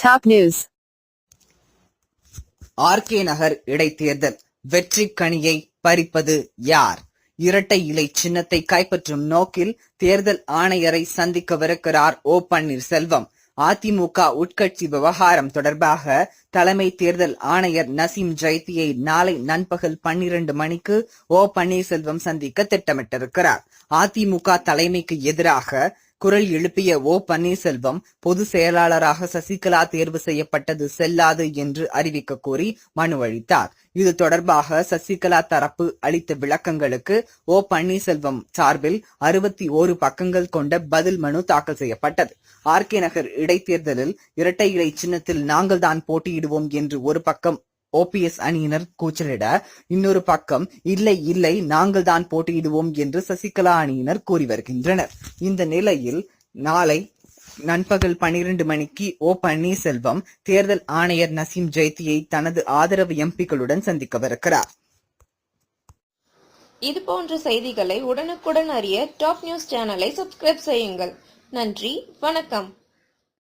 Top news. RK நகர் இடைத்தேர்தல் வெற்றி கனியை பறிப்பது யார்? இரட்டை இலை சின்னத்தை கைப்பற்றும் நோக்கில் தேர்தல் ஆணையரை சந்திக்கவிருக்கிறார் ஓ பன்னீர்செல்வம். அதிமுக உட்கட்சி விவகாரம் தொடர்பாக தலைமை தேர்தல் ஆணையர் நசீம் ஜைத்தியை நாளை நண்பகல் 12 மணிக்கு ஓ பன்னீர்செல்வம் சந்திக்க திட்டமிட்டிருக்கிறார். அதிமுக தலைமைக்கு எதிராக குரல் எழுப்பிய ஓ பன்னீர்செல்வம் பொதுச் செயலாளராக சசிகலா தேர்வு செய்யப்பட்டது செல்லாது என்று அறிவிக்க கோரி மனு அளித்தார். இது தொடர்பாக சசிகலா தரப்பு அளித்த விளக்கங்களுக்கு ஓ பன்னீர்செல்வம் சார்பில் 61 பக்கங்கள் கொண்ட பதில் மனு தாக்கல் செய்யப்பட்டது. ஆர்கே நகர் இடைத்தேர்தலில் இரட்டை இலை சின்னத்தில் நாங்கள் தான் போட்டியிடுவோம் என்று ஒரு பக்கம் ஓபிஎஸ் அணியினர் கூச்சலிட, இன்னொரு பக்கம் இல்லை நாங்கள் தான் போட்டியிடுவோம் என்று சசிகலா அணியினர் கூறி வருகின்றனர். இந்த நிலையில் நாளை நண்பகல் 12 மணிக்கு ஓ பன்னீர்செல்வம் தேர்தல் ஆணையர் நசீம் ஜைத்தியை தனது ஆதரவு எம்பிக்களுடன் சந்திக்கவிருக்கிறார். இது போன்ற செய்திகளை உடனுக்குடன் அறிய டாப் நியூஸ் சேனலை சப்ஸ்கிரைப் செய்யுங்கள். நன்றி, வணக்கம்.